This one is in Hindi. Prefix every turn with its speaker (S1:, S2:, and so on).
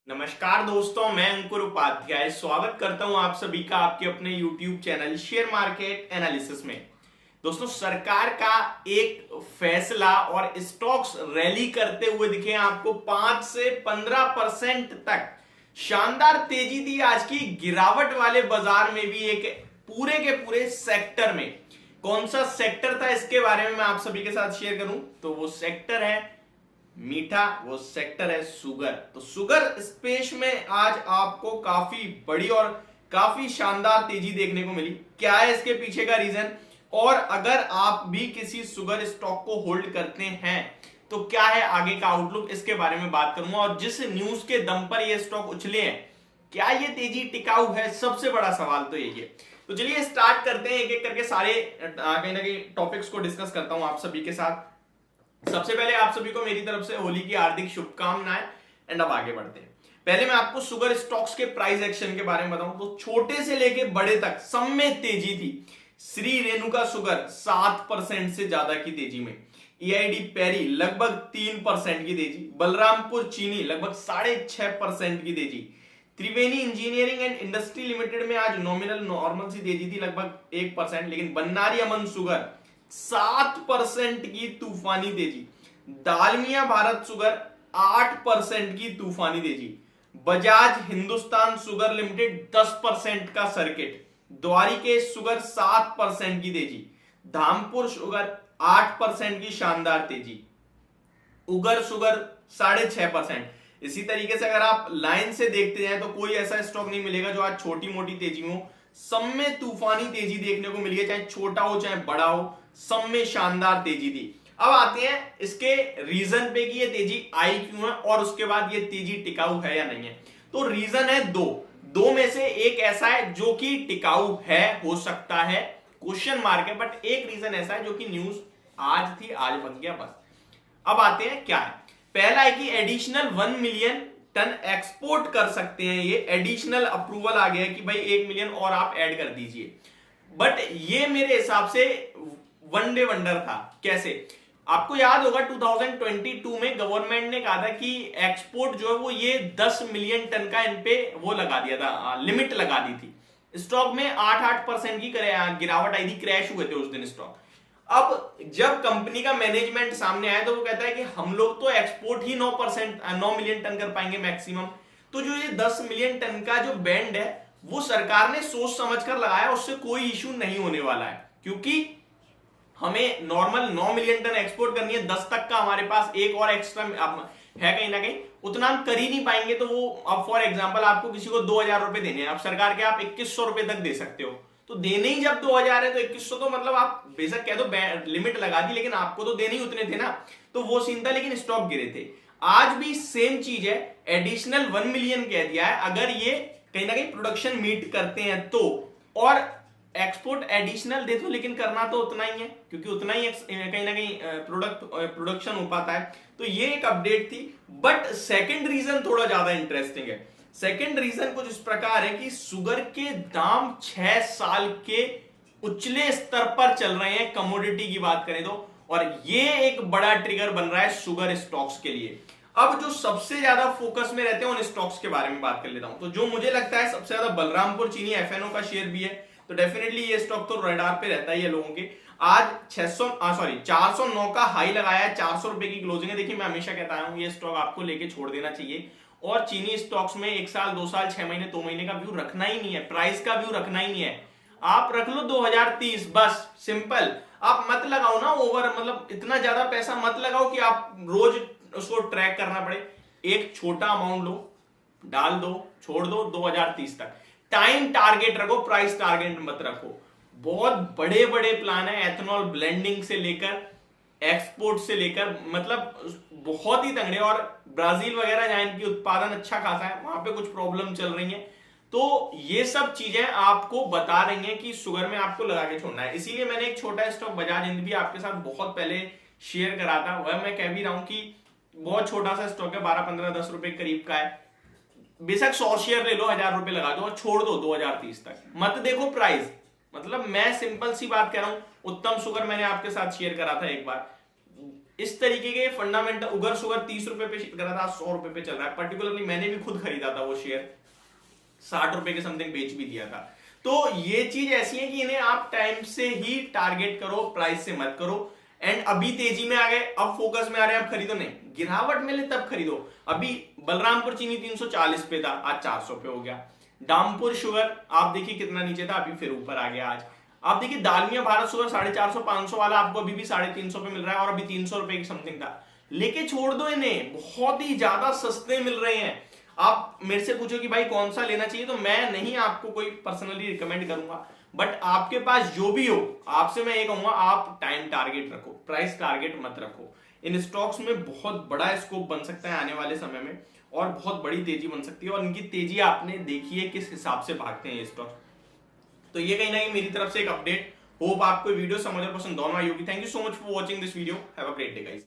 S1: नमस्कार दोस्तों, मैं अंकुर उपाध्याय स्वागत करता हूं आप सभी का आपके अपने YouTube channel share market analysis में। दोस्तों, सरकार का एक फैसला और स्टॉक्स रैली करते हुए दिखे आपको 5 से 15% तक शानदार तेजी दी। आज की गिरावट वाले बाजार में भी एक पूरे के पूरे सेक्टर में, कौन सा सेक्टर था इसके बारे में मैं आप सभी के साथ शेयर करूं तो वो सेक्टर है मीठा, वो सेक्टर है शुगर। तो शुगर स्पेस में आज आपको काफी बड़ी और काफी शानदार तेजी देखने को मिली। क्या है इसके पीछे का रीजन, और अगर आप भी किसी शुगर स्टॉक को होल्ड करते हैं तो क्या है आगे का आउटलुक, इसके बारे में बात करूंगा। और जिस न्यूज के दम पर ये स्टॉक उछले हैं, क्या ये तेजी टिकाऊ है, सबसे बड़ा सवाल तो यही है। तो चलिए स्टार्ट करते हैं, एक एक करके सारे कहीं ना कहीं टॉपिक्स को डिस्कस करता हूं आप सभी के साथ। सबसे पहले आप सभी को मेरी तरफ से होली की हार्दिक शुभकामनाएं। एंड अब आगे बढ़ते हैं। पहले मैं आपको शुगर स्टॉक्स के प्राइस एक्शन के बारे में बताऊं तो छोटे से लेके बड़े तक सब में तेजी थी। श्री रेणुका शुगर 7% से ज्यादा की तेजी में, ईआईडी पैरी लगभग 3% की तेजी, बलरामपुर चीनी लगभग 6.5% की तेजी, त्रिवेणी इंजीनियरिंग एंड इंडस्ट्री लिमिटेड में आज नॉमिनल नॉर्मल सी तेजी थी लगभग 1%, लेकिन बन्नारी अमन शुगर 7% की तूफानी तेजी, दालमिया भारत शुगर 8% की तूफानी तेजी, बजाज हिंदुस्तान शुगर लिमिटेड 10% का सर्किट, द्वारिकेश शुगर 7% की तेजी, धामपुर शुगर 8% की शानदार तेजी, उगर शुगर 6.5%। इसी तरीके से अगर आप लाइन से देखते जाएं तो कोई ऐसा स्टॉक नहीं मिलेगा जो आज छोटी मोटी तेजी में हो। सब में तूफानी तेजी देखने को मिली है, चाहे छोटा हो चाहे बड़ा हो, सब में शानदार तेजी थी। अब आते हैं इसके रीजन पे कि ये तेजी आई क्यों है और उसके बाद ये तेजी टिकाऊ है या नहीं है। तो रीजन है दो में से एक ऐसा है जो कि टिकाऊ है, हो सकता है, क्वेश्चन मार्क है, बट एक रीजन ऐसा है जो कि न्यूज आज थी, आज बन गया बस। अब आते हैं क्या है। पहला है कि एडिशनल 1 मिलियन टन एक्सपोर्ट कर सकते हैं। ये एडिशनल अप्रूवल आ गया है कि भाई 1 मिलियन और आप ऐड कर दीजिए। बट ये मेरे हिसाब से वन डे वंडर था। कैसे, आपको याद होगा 2022 में गवर्नमेंट ने कहा था कि एक्सपोर्ट जो है वो ये 10 मिलियन टन का इन पे वो लगा दिया था, लिमिट लगा दी थी। स्टॉक में 8% की गिरावट आई थी, क्रैश हुए थे उस दिन स्टॉक। अब जब कंपनी का मैनेजमेंट सामने आया तो वो कहता है कि हम लोग तो एक्सपोर्ट ही 9 मिलियन टन कर पाएंगे मैक्सिमम। तो जो ये 10 मिलियन टन का जो बैंड है वो सरकार ने सोच समझ कर लगाया, उससे कोई इशू नहीं होने वाला है, क्योंकि हमें नॉर्मल 9 मिलियन टन एक्सपोर्ट करनी है, 10 तक का हमारे पास एक और एक्स्ट्रा है कहीं ना कहीं, उतना हम कर ही नहीं पाएंगे। तो वो अब फॉर एग्जांपल आपको किसी को 2000 रुपए देने हैं, अब सरकार के आप 2100 रुपए तक दे सकते हो, तो देने ही जब 2000 है तो 2100 तो मतलब आप बेशक कह दो लिमिट लगा दी, लेकिन आपको तो देने ही उतने थे ना। तो वो सीन था, लेकिन स्टॉक गिरे थे। आज भी सेम चीज है, एडिशनल 1 मिलियन कह दिया है, अगर ये कहीं ना कहीं प्रोडक्शन मीट करते हैं तो, और एक्सपोर्ट एडिशनल दे दो, लेकिन करना तो उतना ही है, क्योंकि उतना ही कहीं ना कहीं प्रोडक्शन हो पाता है। तो ये एक अपडेट थी। बट सेकंड रीजन थोड़ा ज्यादा इंटरेस्टिंग है। सेकंड रीजन कुछ इस प्रकार है कि शुगर के दाम 6 साल के उछले स्तर पर चल रहे हैं, कमोडिटी की बात करें तो, और ये एक बड़ा ट्रिगर बन रहा है शुगर स्टॉक्स के लिए। अब जो सबसे ज्यादा फोकस में रहते हैं उन स्टॉक्स के बारे में बात कर लेता हूं। तो जो मुझे लगता है सबसे ज्यादा बलरामपुर चीनी एफएनओ का शेयर भी है, तो डेफिनेटली ये स्टॉक तो रडार पे रहता है ये लोगों के। आज 409 का हाई लगाया है, 400 रुपए की क्लोजिंग है। देखिए, मैं हमेशा कहता हूं ये स्टॉक आपको लेके छोड़ देना चाहिए, और चीनी स्टॉक्स में 1 साल 2 साल 6 महीने 2 महीने का व्यू रखना ही नहीं है, प्राइस का व्यू रखना ही नहीं है। आप रख लो 2030 बस, सिंपल। आप मत लगाओ ना ओवर, मतलब इतना ज्यादा पैसा मत लगाओ कि आप रोज उसको ट्रैक करना पड़े। एक छोटा अमाउंट लो, डाल दो, छोड़ दो 2030 तक। टाइम टारगेट रखो, प्राइस टारगेट मत रखो। बहुत बड़े बड़े प्लान है, एथेनॉल ब्लेंडिंग से लेकर एक्सपोर्ट से लेकर, मतलब बहुत ही तगड़े। और ब्राजील वगैरह जहां इनकी उत्पादन अच्छा खासा है, वहां पे कुछ प्रॉब्लम चल रही है। तो ये सब चीजें आपको बता रही हैं कि शुगर में आपको लगा के छोड़ना है। इसीलिए मैंने एक छोटा स्टॉक बजाज हिंद भी आपके साथ बहुत पहले शेयर करा था। वह मैं कह भी रहा हूं कि बहुत छोटा सा स्टॉक है, 12 15 10 रुपए करीब का है। बेशक 100 शेयर ले लो, 1000 रुपए लगा दो और छोड़ दो 2030 तक, मत देखो प्राइस। मतलब मैं सिंपल सी बात कह रहा हूं, उत्तम शुगर मैंने आपके साथ शेयर करा था एक बार, इस तरीके के फंडामेंटल, उगर शुगर 30 रुपए पे कर रहा था, 100 रुपए पे चल रहा है। पर्टिकुलरली मैंने भी खुद खरीदा था वो शेयर, 60 रुपए के समथिंग बेच भी दिया था। तो ये चीज ऐसी है कि इन्हें आप टाइम से ही टारगेट करो, प्राइस से मत करो। एंड अभी तेजी में आ गए, अब फोकस में आ रहे हैं, अब खरीदो नहीं, गिरावट मिले तब खरीदो। अभी बलरामपुर चीनी 340 पे था, आज 400 पे हो गया। डामपुर शुगर आप देखिए कितना नीचे था, अभी फिर ऊपर आ गया आज। आप देखिए दालमिया भारत शुगर 450 500 वाला आपको अभी भी 350 पे मिल रहा है, और अभी 300 रुपए की समथिंग था। लेके छोड़ दो इन्हें, बहुत ही ज्यादा सस्ते मिल रहे हैं। आप मेरे से पूछो कि भाई कौन सा लेना चाहिए, तो मैं नहीं आपको कोई पर्सनली रिकमेंड करूंगा, बट आपके पास जो भी हो, आपसे मैं ये कहूंगा आप टाइम टारगेट रखो, प्राइस टारगेट मत रखो। इन स्टॉक्स में बहुत बड़ा स्कोप बन सकता है आने वाले समय में, और बहुत बड़ी तेजी बन सकती है, और इनकी तेजी आपने देखी है किस हिसाब से भागते हैं ये स्टॉक। तो ये कहीं ना कहीं मेरी तरफ से एक अपडेट। होप आपको वीडियो समझ और पसंद दोनों आई होगी। Thank you so much for watching this video. Have a great day guys.